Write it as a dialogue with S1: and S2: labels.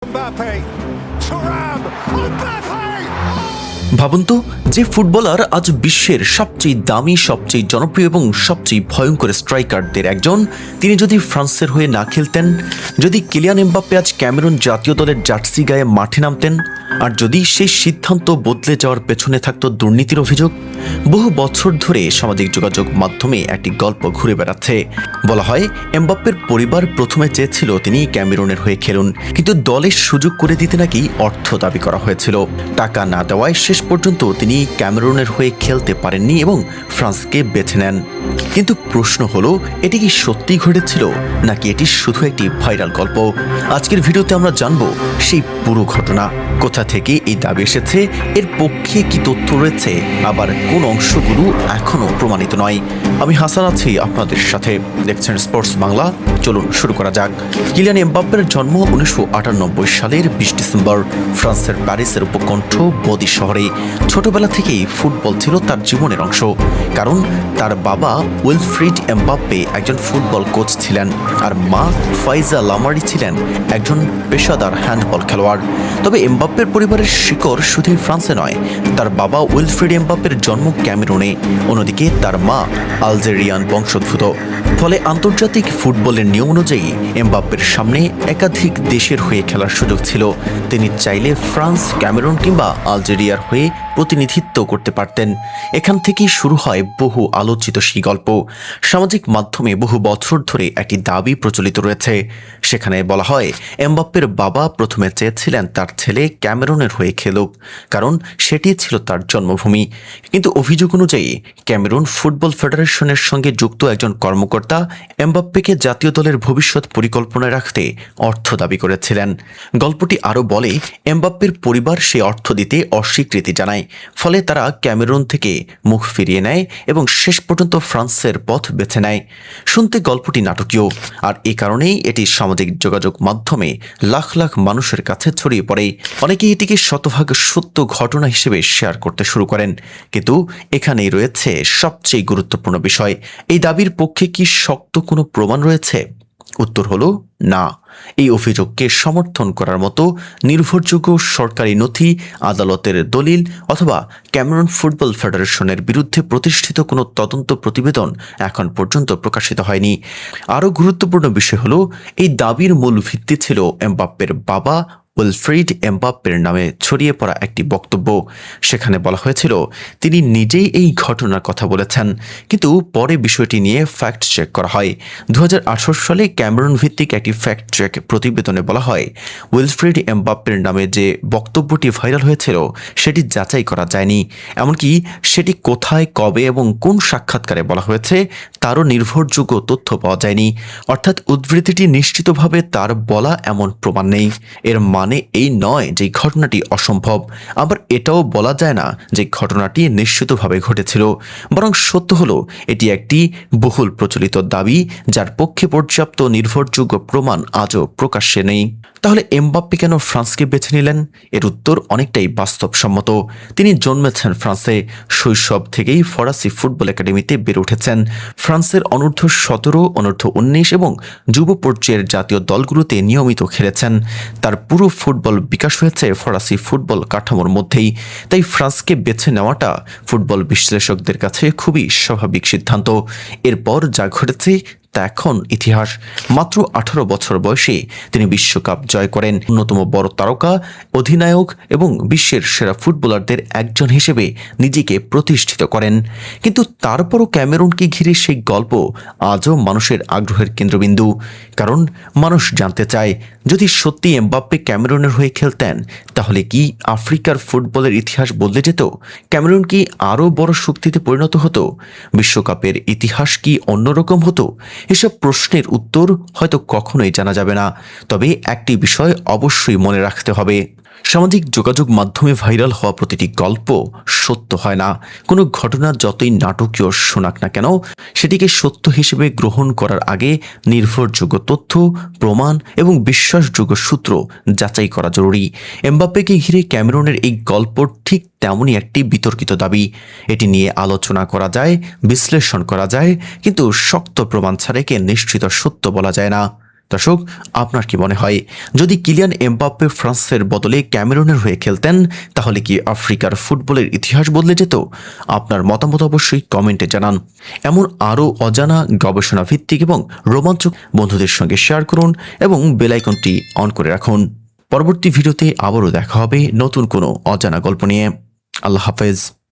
S1: Mbappe, Thuram, Mbappe!
S2: ভাবুন তো, যে ফুটবলার আজ বিশ্বের সবচেয়ে দামি, সবচেয়ে জনপ্রিয় এবং সবচেয়ে ভয়ঙ্কর স্ট্রাইকারদের একজন, তিনি যদি ফ্রান্সের হয়ে না খেলতেন, যদি কিলিয়ান এমবাপ্পে আজ ক্যামেরুন জাতীয় দলের জার্সি গায়ে মাঠে নামতেন, আর যদি সেই সিদ্ধান্ত বদলে যাওয়ার পেছনে থাকত দুর্নীতির অভিযোগ। বহু বছর ধরে সামাজিক যোগাযোগ মাধ্যমে একটি গল্প ঘুরে বেড়াচ্ছে। বলা হয়, এমবাপ্পের পরিবার প্রথমে চেয়েছিল তিনি ক্যামেরুনের হয়ে খেলুন, কিন্তু দলের সুযোগ করে দিতে নাকি অর্থ দাবি করা হয়েছিল। টাকা না দেওয়ায় শেষ পর্যন্ত তিনি ক্যামেরুনের হয়ে খেলতে পারেননি এবং ফ্রান্সকে বেছে নেন। কিন্তু প্রশ্ন হলো, এটি কি সত্যি ঘটেছিল নাকি এটি শুধু একটি ভাইরাল গল্প? আজকের ভিডিওতে আমরা জানব সেই পুরো ঘটনা, কোথা থেকে এই দাবি এসেছে, এর পক্ষে কি তথ্য রয়েছে, আবার কোন অংশগুলো এখনো প্রমাণিত নয়। আমি হাসান আছি আপনাদের সাথে, দেখছেন স্পোর্টস বাংলা। চলুন শুরু করা যাক। কিলিয়ান এমবাপ্পের জন্ম 1998 সালের 20 ডিসেম্বর ফ্রান্সের প্যারিসের উপকণ্ঠ বদি শহরে। ছোটবেলা থেকেই ফুটবল ছিল তার জীবনের অংশ, কারণ তার বাবা উইলফ্রিড এমবাপ্পে একজন ফুটবল কোচ ছিলেন, আর মা ফাইজা লামারি ছিলেন একজন পেশাদার হ্যান্ডবল খেলোয়াড়। তবে এমবাপ্পের পরিবারের শিকড় শুধুই ফ্রান্সে নয়। তার বাবা উইলফ্রিড এমবাপ্পের জন্ম ক্যামেরুনে, অন্যদিকে তার মা আলজেরিয়ান বংশোদ্ভূত। ফলে আন্তর্জাতিক ফুটবলের নিয়ম অনুযায়ী এমবাপ্পের সামনে একাধিক দেশের হয়ে খেলার সুযোগ ছিল। তিনি চাইলে ফ্রান্স, ক্যামেরুন কিংবা আলজেরিয়ার হয়ে প্রতিনিধিত্ব করতে পারতেন। এখান থেকেই শুরু হয় বহু আলোচিত সেই গল্প। সামাজিক মাধ্যমে বহু বছর ধরে একটি দাবি প্রচলিত রয়েছে। সেখানে বলা হয়, এমবাপ্পের বাবা প্রথমে চেয়েছিলেন তার ছেলে ক্যামেরুনের হয়ে খেলুক, কারণ সেটি ছিল তার জন্মভূমি। কিন্তু অভিযোগ অনুযায়ী ক্যামেরুন ফুটবল ফেডারেশনের সঙ্গে যুক্ত একজন কর্মকর্তা এমবাপ্পেকে জাতীয় দলের ভবিষ্যৎ পরিকল্পনায় রাখতে অর্থ দাবি করেছিলেন। গল্পটি আরও বলে, এমবাপ্পের পরিবার সে অর্থ দিতে অস্বীকৃতি জানায়, ফলে তারা ক্যামেরুন থেকে মুখ ফিরিয়ে নেয় এবং শেষ পর্যন্ত ফ্রান্সের পথ বেছে নেয়। শুনতে গল্পটি নাটকীয়, আর এ কারণেই এটি সামাজিক যোগাযোগ মাধ্যমে লাখ লাখ মানুষের কাছে ছড়িয়ে পড়ে। অনেকেই এটিকে শতভাগ সত্য ঘটনা হিসেবে শেয়ার করতে শুরু করেন। কিন্তু এখানেই রয়েছে সবচেয়ে গুরুত্বপূর্ণ বিষয়, এই দাবির পক্ষে কি শক্ত কোনো প্রমাণ রয়েছে? উত্তর হলো না। এই অভিযোগকে সমর্থন করার মতো নির্ভরযোগ্য সরকারি নথি, আদালতের দলিল অথবা ক্যামেরুন ফুটবল ফেডারেশনের বিরুদ্ধে প্রতিষ্ঠিত কোনো তদন্ত প্রতিবেদন এখন পর্যন্ত প্রকাশিত হয়নি। আরও গুরুত্বপূর্ণ বিষয় হলো, এই দাবির মূল ভিত্তি ছিল এমবাপ্পের বাবা উইলফ্রিড এমবাপ্পের নামে ছড়িয়ে পড়া একটি বক্তব্য। সেখানে বলা হয়েছিল তিনি নিজেই এই ঘটনার কথা বলেছেন, কিন্তু পরে বিষয়টি নিয়ে ফ্যাক্ট চেক করা হয়। 2018 সালে ক্যামেরুন ভিত্তিক একটি ফ্যাক্ট চেক প্রতিবেদনে বলা হয়, উইলফ্রিড এমবাপ্পের নামে যে বক্তব্যটি ভাইরাল হয়েছিল সেটি যাচাই করা যায়নি, এমনকি সেটি কোথায়, কবে এবং কোন সাক্ষাৎকারে বলা হয়েছে তারও নির্ভরযোগ্য তথ্য পাওয়া যায়নি। অর্থাৎ উদ্ধৃতিটি নিশ্চিতভাবে তার বলা এমন প্রমাণ নেই। এর মানে এই নয় যে ঘটনাটি অসম্ভব, আবার এটাও বলা যায় না যে ঘটনাটি নিশ্চিতভাবে ঘটেছিল। বরং সত্য হলো, এটি একটি বহুল প্রচলিত দাবি, যার পক্ষে পর্যাপ্ত নির্ভরযোগ্য প্রমাণ আজও প্রকাশ্যে নেই। তাহলে এমবাপ্পে কেন ফ্রান্সকে বেছে নিলেন? এর উত্তর অনেকটাই বাস্তবসম্মত। তিনি জন্মেছেন ফ্রান্সে, শৈশব থেকেই ফরাসি ফুটবল একাডেমিতে বেড়ে উঠেছেন। ফ্রান্সের অনূর্ধ্ব 17, অনূর্ধ্ব 19 এবং যুব পর্যায়ের জাতীয় দলগুলোতে নিয়মিত খেলেছেন। তার পুরো ফুটবল বিকাশ হয়েছে ফরাসি ফুটবল কাঠামোর মধ্যেই। তাই ফ্রান্সকে বেছে নেওয়াটা ফুটবল বিশ্লেষকদের কাছে খুবই স্বাভাবিক সিদ্ধান্ত। এরপর যা ঘটেছে তা এখন ইতিহাস। মাত্র 18 বছর বয়সে তিনি বিশ্বকাপ জয় করেন, অন্যতম বড় তারকা, অধিনায়ক এবং বিশ্বের সেরা ফুটবলারদের একজন হিসেবে নিজেকে প্রতিষ্ঠিত করেন। কিন্তু তারপরও ক্যামেরুনকে ঘিরে সেই গল্প আজও মানুষের আগ্রহের কেন্দ্রবিন্দু। কারণ মানুষ জানতে চায়, যদি সত্যি এমবাপ্পে ক্যামেরুনের হয়ে খেলতেন, তাহলে কি আফ্রিকার ফুটবলের ইতিহাস বদলে যেত? ক্যামেরুন কি আরও বড় শক্তিতে পরিণত হতো? বিশ্বকাপের ইতিহাস কি অন্যরকম হতো? এসব প্রশ্নের উত্তর হয়তো কখনোই জানা যাবে না। তবে একটি বিষয় অবশ্যই মনে রাখতে হবে, সামাজিক যোগাযোগ মাধ্যমে ভাইরাল হওয়া প্রতিটি গল্প সত্য হয় না। কোনো ঘটনা যতই নাটকীয় শোনাক না কেন, সেটিকে সত্য হিসেবে গ্রহণ করার আগে নির্ভরযোগ্য তথ্য, প্রমাণ এবং বিশ্বাসযোগ্য সূত্র যাচাই করা জরুরি। এমবাপ্পেকে ঘিরে ক্যামেরুনের এই গল্প ঠিক তেমনই একটি বিতর্কিত দাবি। এটি নিয়ে আলোচনা করা যায়, বিশ্লেষণ করা যায়, কিন্তু শক্ত প্রমাণ ছাড়া একে নিশ্চিত সত্য বলা যায় না। দর্শক, আপনার কি মনে হয় যদি কিলিয়ান এমবাপ্পে ফ্রান্সের বদলে ক্যামেরুনের হয়ে খেলতেন তাহলে কি আফ্রিকার ফুটবলের ইতিহাস বদলে যেত? আপনার মতামত অবশ্যই কমেন্টে জানান। এমন আরও অজানা গবেষণা ভিত্তিক এবং রোমাঞ্চক বন্ধুদের সঙ্গে শেয়ার করুন এবং বেল আইকনটি অন করে রাখুন। পরবর্তী ভিডিওতে আবারও দেখা হবে নতুন কোনো অজানা গল্প নিয়ে। আল্লাহ হাফেজ।